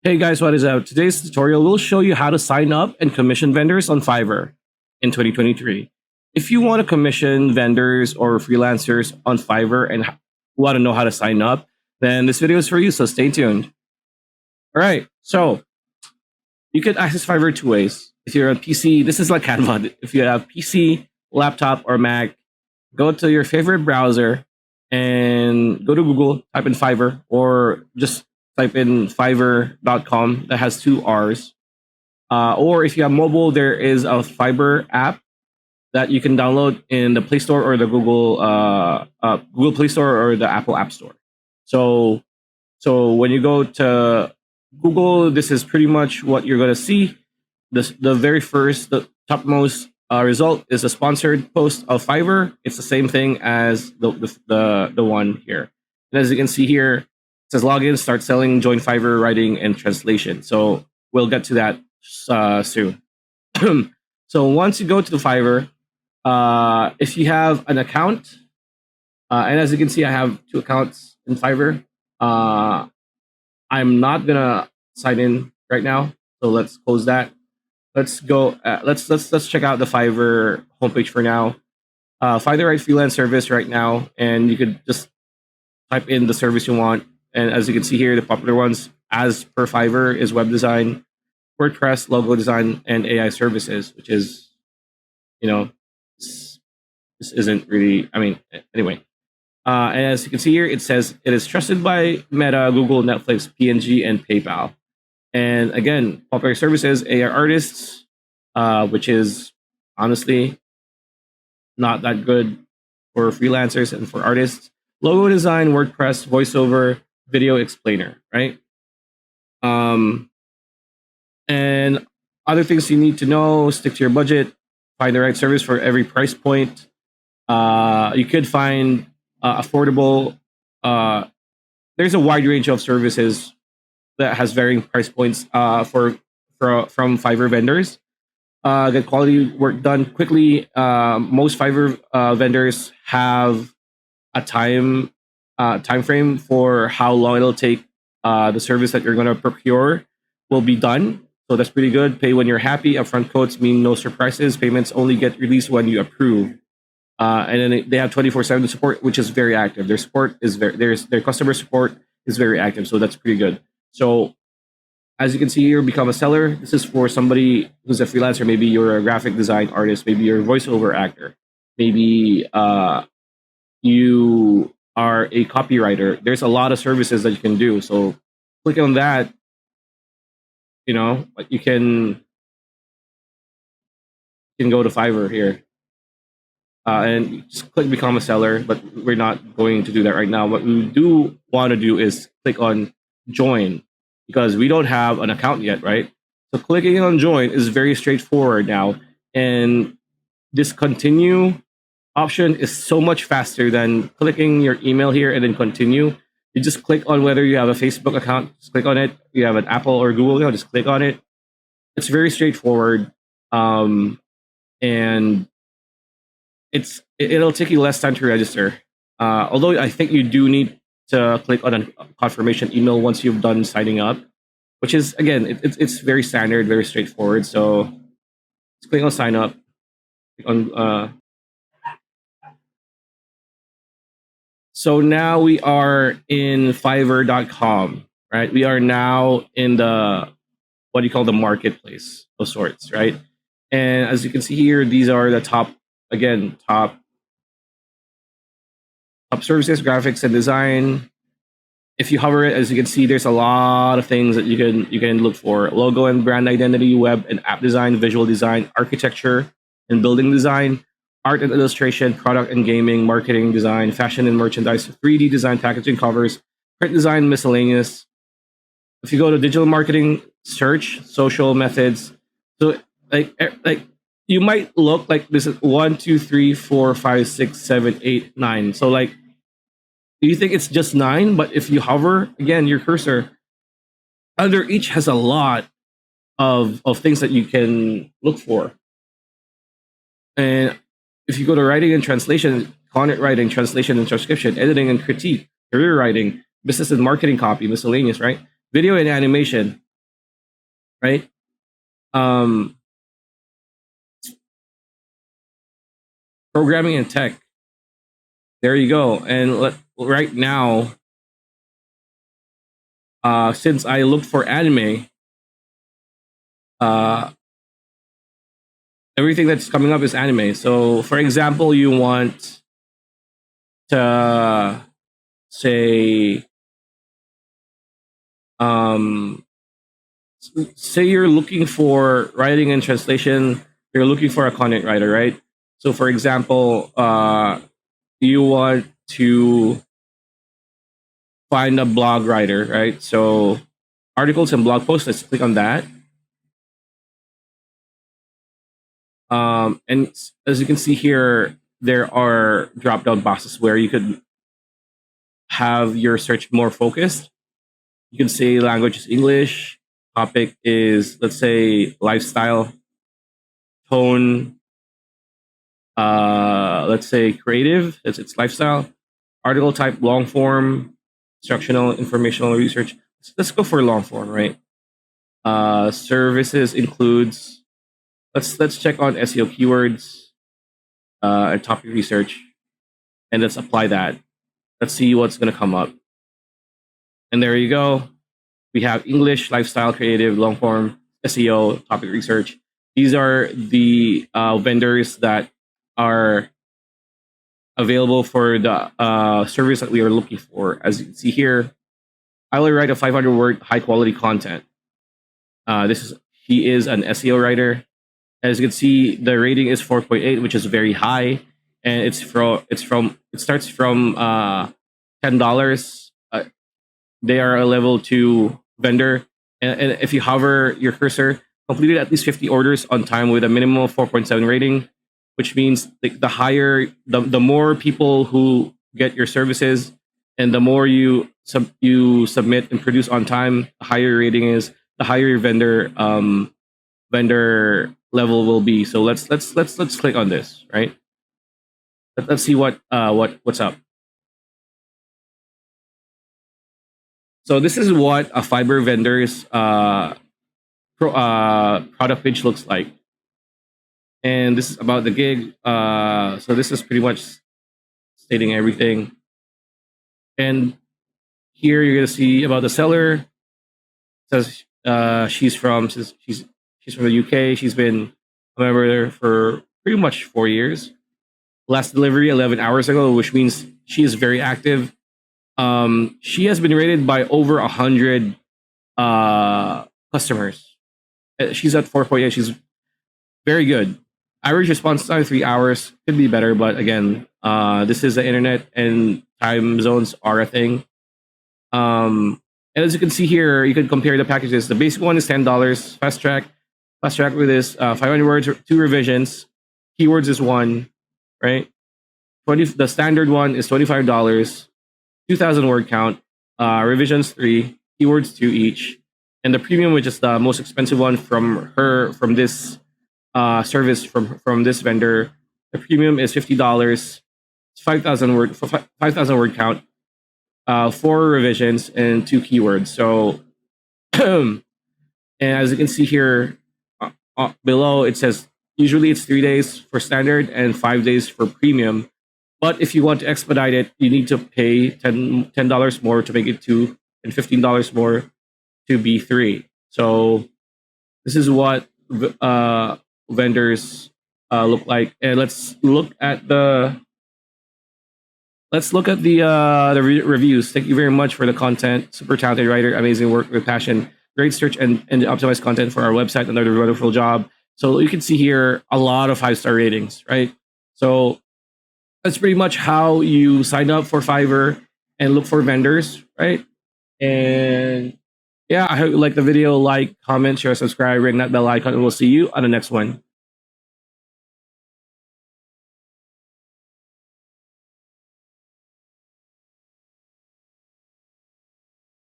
Hey guys, what is up? Today's tutorial will show you how to sign up and commission vendors on Fiverr in 2023. If you want to commission vendors or freelancers on Fiverr and want to know how to sign up, then this video is for you, so stay tuned. All right, so you can access Fiverr two ways. If you're on PC, this is like Canva. If you have PC, laptop, or Mac, go to your favorite browser and go to Google, type in Fiverr, or just type in fiverr.com that has two R's. Or if you have mobile, there is a Fiverr app that you can download in the Play Store or the Google Play Store or the Apple App Store. So when you go to Google, this is pretty much what you're going to see. The very first, the topmost result is a sponsored post of Fiverr. It's the same thing as the one here. And as you can see here, it says login, start selling, join Fiverr, writing, and translation. So we'll get to that soon. So once you go to the Fiverr, if you have an account, and as you can see, I have two accounts in Fiverr. I'm not gonna sign in right now, so let's close that. Let's go. Let's check out the Fiverr homepage for now. Find the right freelance service right now, and you could just type in the service you want. And as you can see here, the popular ones, as per Fiverr, is web design, WordPress, logo design, and AI services, which is, this isn't really. I mean, anyway. And as you can see here, it says it is trusted by Meta, Google, Netflix, P&G, and PayPal. And again, popular services, AI artists, which is honestly not that good for freelancers and for artists. Logo design, WordPress, voiceover, video explainer, right? And other things you need to know: stick to your budget, find the right service for every price point. You could find affordable. There's a wide range of services that has varying price points from Fiverr vendors. Get quality work done quickly. Most Fiverr vendors have a time frame for how long it'll take the service that you're going to procure will be done. So that's pretty good. Pay when you're happy. Upfront quotes mean no surprises. Payments only get released when you approve. And then they have 24/7 support, which is very active. Their support is their customer support is very active, so that's pretty good. So as you can see here, become a seller. This is for somebody who's a freelancer. Maybe you're a graphic design artist. Maybe you're a voiceover actor. Maybe you are a copywriter. There's a lot of services that you can do. So click on that. You can go to Fiverr here. And just click become a seller, but we're not going to do that right now. What we do want to do is click on join, because we don't have an account yet, right? So clicking on join is very straightforward now. And this continue option is so much faster than clicking your email here and then continue. You just click on whether you have a Facebook account, just click on it. You have an Apple or Google, just click on it. It's very straightforward. And it'll take you less time to register. Although I think you do need to click on a confirmation email once you've done signing up, which is, again, it's very standard, very straightforward. So let's click on sign up. So now we are in Fiverr.com, right? We are now in the, what do you call, the marketplace of sorts, right? And as you can see here, these are the top services, graphics and design. If you hover it, as you can see, there's a lot of things that you can look for: logo and brand identity, web and app design, visual design, architecture and building design, art and illustration, product and gaming, marketing design, fashion and merchandise, 3D design, packaging, covers, print design, miscellaneous. If you go to digital marketing, search, social methods. So like you might look like this is 1, 2, 3, 4, 5, 6, 7, 8, 9. So like, you think it's just 9, but if you hover again your cursor, under each has a lot of things that you can look for. And if you go to writing and translation, content writing, translation and transcription, editing and critique, career writing, business and marketing copy, miscellaneous, right? Video and animation. right? Um, Programming and tech. There you go. And right now, since I looked for anime, uh, everything that's coming up is anime. So, for example, you want to say, um, say you're looking for writing and translation, you're looking for a content writer, right? So, for example, you want to find a blog writer, right? So, articles and blog posts, let's click on that. And as you can see here, there are drop down boxes where you could have your search more focused. You can say language is English, topic is, let's say, lifestyle, tone, let's say creative, it's lifestyle, article type, long form, instructional, informational, research. Let's go for long form, right? Services includes, let's check on SEO keywords and topic research, and let's apply that. Let's see what's going to come up. And there you go. We have English, lifestyle, creative, long form, SEO, topic research. These are the vendors that are available for the service that we are looking for. As you can see here, I will write a 500 word high quality content. He is an SEO writer. As you can see, the rating is 4.8, which is very high, and it starts from $10. They are a level 2 vendor, and if you hover your cursor, completed at least 50 orders on time with a minimum of 4.7 rating, which means the higher, the more people who get your services, and the more you submit and produce on time, the higher your rating is, the higher your vendor level will be. So let's click on this, right? Let's see what's up. So this is what a Fiverr vendor's product page looks like, and this is about the gig. So this is pretty much stating everything. And here you're gonna see about the seller. It says she's from the UK. She's been a member there for pretty much 4 years. Last delivery 11 hours ago, which means she is very active. She has been rated by over 100 customers. She's at 4.8. She's very good. Average response time 3 hours. Could be better, but again, this is the internet and time zones are a thing. And as you can see here, you can compare the packages. The basic one is $10. Fast track with this 500 words, 2 revisions. Keywords is 1, right? The standard one is $25. 2,000 word count, revisions 3, keywords 2 each, and the premium, which is the most expensive one from this service from this vendor, the premium is $50. 5,000 word count, 4 revisions and 2 keywords. So, and as you can see here below, it says usually it's 3 days for standard and 5 days for premium. But if you want to expedite it, you need to pay $10 more to make it 2 and $15 more to be 3. So this is what vendors look like. And let's look at the reviews. Thank you very much for the content. Super talented writer, amazing work with passion, great search and optimized content for our website. Another wonderful job. So you can see here a lot of 5-star ratings, right? So that's pretty much how you sign up for Fiverr and look for vendors, right? And yeah, I hope you like the video. Like, comment, share, subscribe, ring that bell icon, and we'll see you on the next one.